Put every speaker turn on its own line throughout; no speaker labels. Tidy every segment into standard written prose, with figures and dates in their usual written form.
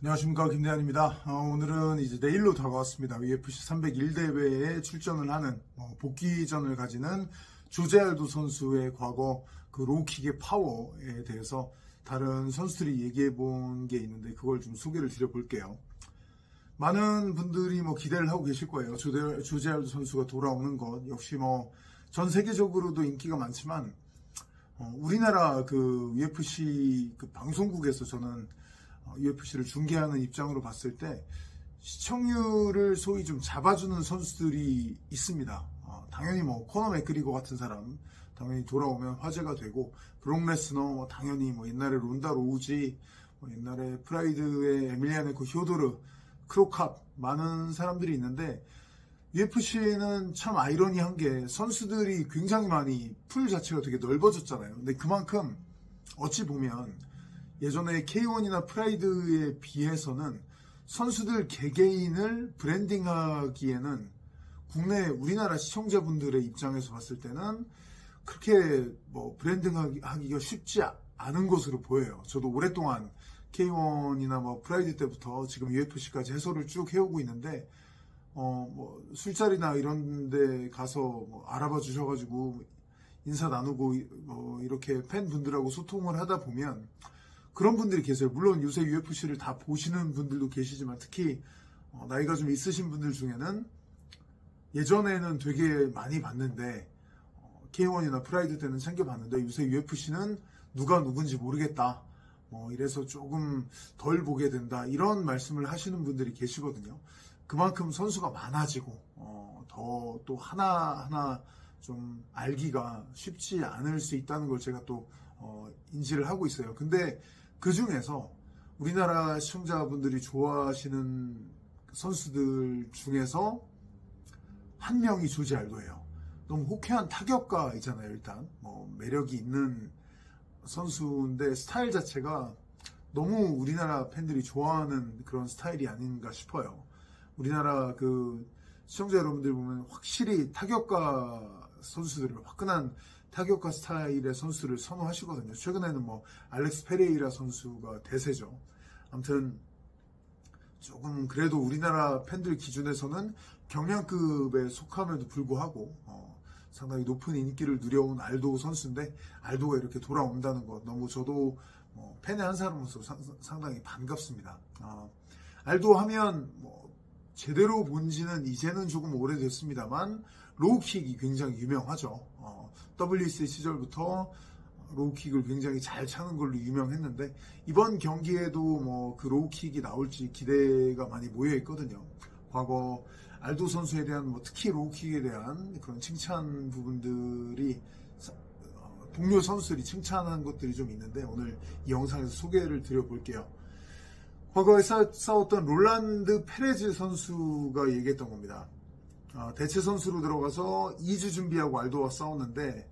안녕하십니까, 김대한입니다. 오늘은 이제 내일로 다가왔습니다. UFC 301 대회에 출전을 하는 복귀전을 가지는 조제 알도 선수의 과거 그 로우킥의 파워에 대해서 다른 선수들이 얘기해 본 게 있는데 그걸 좀 소개를 드려볼게요. 많은 분들이 기대를 하고 계실 거예요. 조제 알도 선수가 돌아오는 것 역시 전 세계적으로도 인기가 많지만 우리나라 그 UFC 그 방송국에서 저는 UFC를 중계하는 입장으로 봤을 때 시청률을 소위 좀 잡아주는 선수들이 있습니다. 당연히 코너 맥그리거 같은 사람 당연히 돌아오면 화제가 되고, 브록 레스너 당연히 옛날에 론다 로우지, 옛날에 프라이드의 에밀리아네코 히오도르, 크로캅 많은 사람들이 있는데, UFC는 참 아이러니한 게 선수들이 굉장히 많이 풀 자체가 되게 넓어졌잖아요. 근데 그만큼 어찌 보면 예전에 K1이나 프라이드에 비해서는 선수들 개개인을 브랜딩하기에는 국내 우리나라 시청자분들의 입장에서 봤을 때는 그렇게 브랜딩하기가 쉽지 않은 것으로 보여요. 저도 오랫동안 K1이나 프라이드 때부터 지금 UFC까지 해설을 쭉 해오고 있는데 술자리나 이런 데 가서 알아봐 주셔가지고 인사 나누고 이렇게 팬분들하고 소통을 하다 보면 그런 분들이 계세요. 물론 요새 UFC를 다 보시는 분들도 계시지만 특히 나이가 좀 있으신 분들 중에는 예전에는 되게 많이 봤는데 K1이나 프라이드 때는 챙겨봤는데 요새 UFC는 누가 누군지 모르겠다. 이래서 조금 덜 보게 된다. 이런 말씀을 하시는 분들이 계시거든요. 그만큼 선수가 많아지고 더 또 하나하나 좀 알기가 쉽지 않을 수 있다는 걸 제가 또 인지를 하고 있어요. 근데 그 중에서 우리나라 시청자분들이 좋아하시는 선수들 중에서 한 명이 조제 알도예요. 너무 호쾌한 타격가이잖아요. 일단 매력이 있는 선수인데 스타일 자체가 너무 우리나라 팬들이 좋아하는 그런 스타일이 아닌가 싶어요. 우리나라 그 시청자 여러분들 보면 확실히 타격가 선수들을, 화끈한 타격가 스타일의 선수를 선호하시거든요. 최근에는 알렉스 페레이라 선수가 대세죠. 아무튼 조금 그래도 우리나라 팬들 기준에서는 경량급에 속함에도 불구하고 상당히 높은 인기를 누려온 알도 선수인데, 알도가 이렇게 돌아온다는 것 너무 저도 팬의 한 사람으로서 상당히 반갑습니다. 알도 하면 제대로 본 지는 이제는 조금 오래됐습니다만 로우킥이 굉장히 유명하죠. WEC 시절부터 로우킥을 굉장히 잘 차는 걸로 유명했는데 이번 경기에도 그 로우킥이 나올지 기대가 많이 모여 있거든요. 과거 알도 선수에 대한 특히 로우킥에 대한 그런 칭찬 부분들이 동료 선수들이 칭찬한 것들이 좀 있는데 오늘 이 영상에서 소개를 드려볼게요. 과거에 싸웠던 롤란드 페레즈 선수가 얘기했던 겁니다. 대체 선수로 들어가서 2주 준비하고 알도와 싸웠는데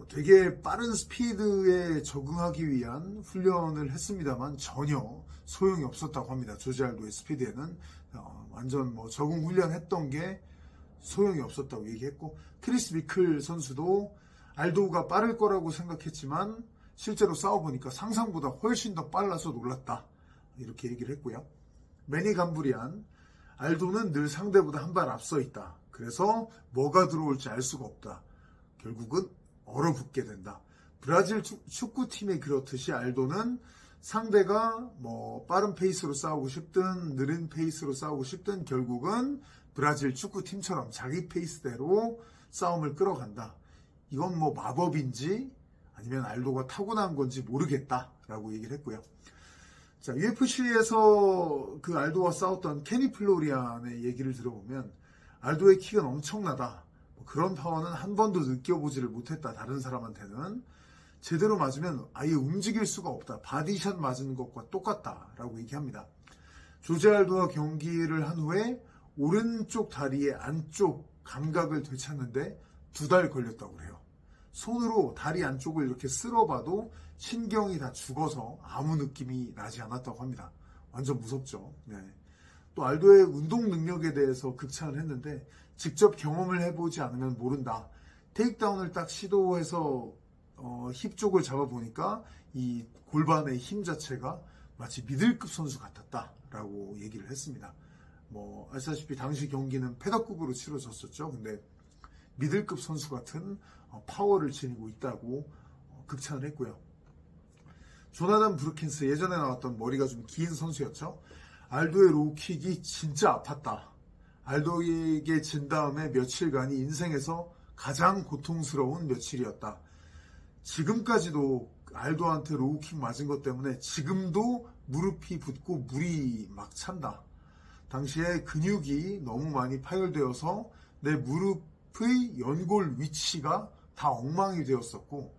되게 빠른 스피드에 적응하기 위한 훈련을 했습니다만 전혀 소용이 없었다고 합니다. 조제 알도의 스피드에는 완전 적응 훈련했던 게 소용이 없었다고 얘기했고, 크리스 비클 선수도 알도가 빠를 거라고 생각했지만 실제로 싸워보니까 상상보다 훨씬 더 빨라서 놀랐다, 이렇게 얘기를 했고요. 매니 감부리안, 알도는 늘 상대보다 한 발 앞서 있다. 그래서 뭐가 들어올지 알 수가 없다. 결국은 얼어붙게 된다. 브라질 축구팀이 그렇듯이 알도는 상대가 빠른 페이스로 싸우고 싶든 느린 페이스로 싸우고 싶든 결국은 브라질 축구팀처럼 자기 페이스대로 싸움을 끌어간다. 이건 마법인지 아니면 알도가 타고난 건지 모르겠다라고 얘기를 했고요. 자, UFC에서 그 알도와 싸웠던 케니 플로리안의 얘기를 들어보면 알도의 킥은 엄청나다. 그런 파워는 한 번도 느껴보지를 못했다. 다른 사람한테는. 제대로 맞으면 아예 움직일 수가 없다. 바디샷 맞은 것과 똑같다라고 얘기합니다. 조제 알도와 경기를 한 후에 오른쪽 다리의 안쪽 감각을 되찾는데 2달 걸렸다고 그래요. 손으로 다리 안쪽을 이렇게 쓸어봐도 신경이 다 죽어서 아무 느낌이 나지 않았다고 합니다. 완전 무섭죠. 네. 또 알도의 운동 능력에 대해서 극찬을 했는데 직접 경험을 해보지 않으면 모른다. 테이크다운을 딱 시도해서 힙 쪽을 잡아보니까 이 골반의 힘 자체가 마치 미들급 선수 같았다라고 얘기를 했습니다. 뭐 아시다시피 당시 경기는 패더급으로 치러졌었죠. 근데 미들급 선수 같은 파워를 지니고 있다고 극찬을 했고요. 조나단 브루킨스, 예전에 나왔던 머리가 좀 긴 선수였죠. 알도의 로우킥이 진짜 아팠다. 알도에게 진 다음에 며칠간이 인생에서 가장 고통스러운 며칠이었다. 지금까지도 알도한테 로우킥 맞은 것 때문에 지금도 무릎이 붓고 물이 막 찬다. 당시에 근육이 너무 많이 파열되어서 내 무릎의 연골 위치가 다 엉망이 되었었고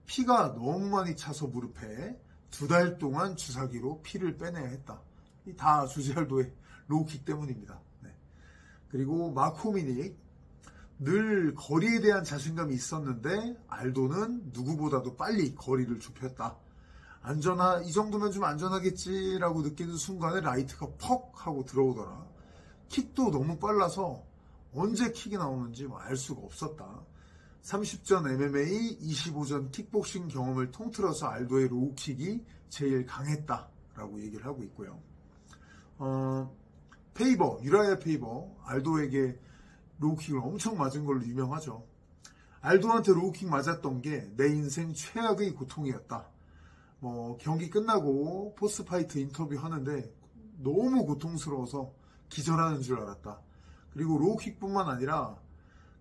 피가 너무 많이 차서 무릎에 2달 동안 주사기로 피를 빼내야 했다. 다 조지 알도의 로우킥 때문입니다. 네. 그리고 마크 호미닉, 늘 거리에 대한 자신감이 있었는데 알도는 누구보다도 빨리 거리를 좁혔다. 이 정도면 좀 안전하겠지라고 느끼는 순간에 라이트가 퍽 하고 들어오더라. 킥도 너무 빨라서 언제 킥이 나오는지 알 수가 없었다. 30전 MMA, 25전 킥복싱 경험을 통틀어서 알도의 로우킥이 제일 강했다라고 얘기를 하고 있고요. 유라야 페이버, 알도에게 로우킥을 엄청 맞은 걸로 유명하죠. 알도한테 로우킥 맞았던 게 내 인생 최악의 고통이었다. 경기 끝나고 포스트파이트 인터뷰 하는데 너무 고통스러워서 기절하는 줄 알았다. 그리고 로우킥뿐만 아니라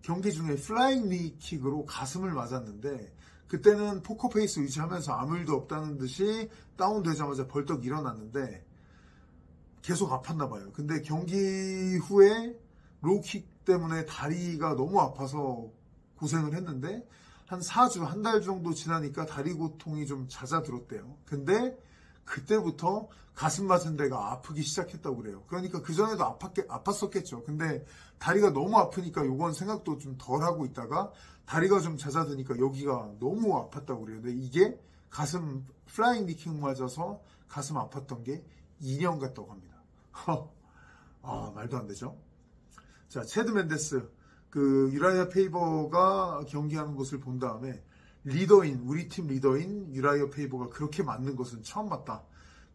경기 중에 플라잉 니킥으로 가슴을 맞았는데 그때는 포커페이스 유지하면서 아무 일도 없다는 듯이 다운되자마자 벌떡 일어났는데 계속 아팠나 봐요. 근데 경기 후에 로우킥 때문에 다리가 너무 아파서 고생을 했는데 한 4주, 한 달 정도 지나니까 다리 고통이 좀 잦아들었대요. 근데 그때부터 가슴 맞은 데가 아프기 시작했다고 그래요. 그러니까 그전에도 아팠었겠죠. 근데 다리가 너무 아프니까 요건 생각도 좀 덜 하고 있다가 다리가 좀 잦아드니까 여기가 너무 아팠다고 그래요. 근데 이게 가슴 플라잉 니킥 맞아서 가슴 아팠던 게 2년 같다고 합니다. 말도 안 되죠. 자, 체드 맨데스, 유라이어 페이버가 경기하는 것을 본 다음에 우리 팀 리더인 유라이어 페이버가 그렇게 맞는 것은 처음 봤다.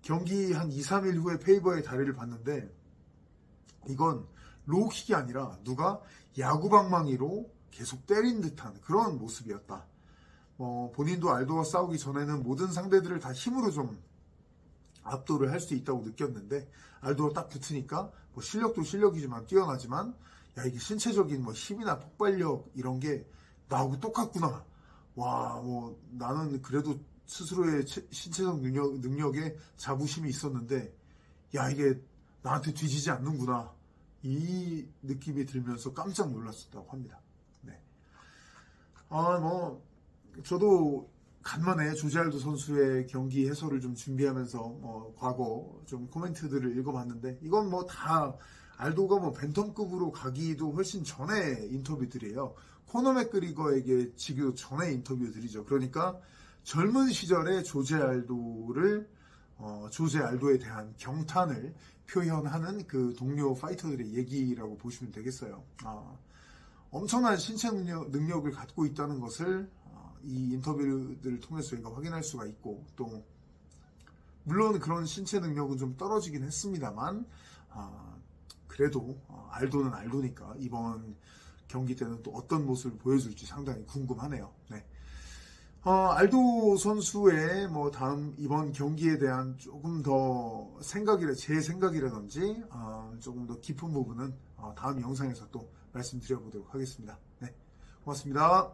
경기 한 2, 3일 후에 페이버의 다리를 봤는데 이건 로우킥이 아니라 누가 야구방망이로 계속 때린 듯한 그런 모습이었다. 본인도 알도와 싸우기 전에는 모든 상대들을 다 힘으로 좀 압도를 할 수 있다고 느꼈는데 알도가 딱 붙으니까 실력도 실력이지만 뛰어나지만 이게 신체적인 힘이나 폭발력 이런 게 나하고 똑같구나. 나는 그래도 스스로의 신체적 능력에 자부심이 있었는데 이게 나한테 뒤지지 않는구나. 이 느낌이 들면서 깜짝 놀랐었다고 합니다. 네. 저도 간만에 조지 알도 선수의 경기 해설을 좀 준비하면서 과거 좀 코멘트들을 읽어봤는데 이건 다 알도가 벤텀급으로 가기도 훨씬 전에 인터뷰들이에요. 코너 맥그리거에게 지기도 전에 인터뷰들이죠. 그러니까 젊은 시절에 조지 알도에 대한 경탄을 표현하는 그 동료 파이터들의 얘기라고 보시면 되겠어요. 엄청난 신체 능력을 갖고 있다는 것을 이 인터뷰들을 통해서 저희가 확인할 수가 있고 또 물론 그런 신체 능력은 좀 떨어지긴 했습니다만 그래도 알도는 알도니까 이번 경기 때는 또 어떤 모습을 보여줄지 상당히 궁금하네요. 네. 알도 선수의 이번 경기에 대한 조금 더 제 생각이라든지 조금 더 깊은 부분은 다음 영상에서 또 말씀드려보도록 하겠습니다. 네. 고맙습니다.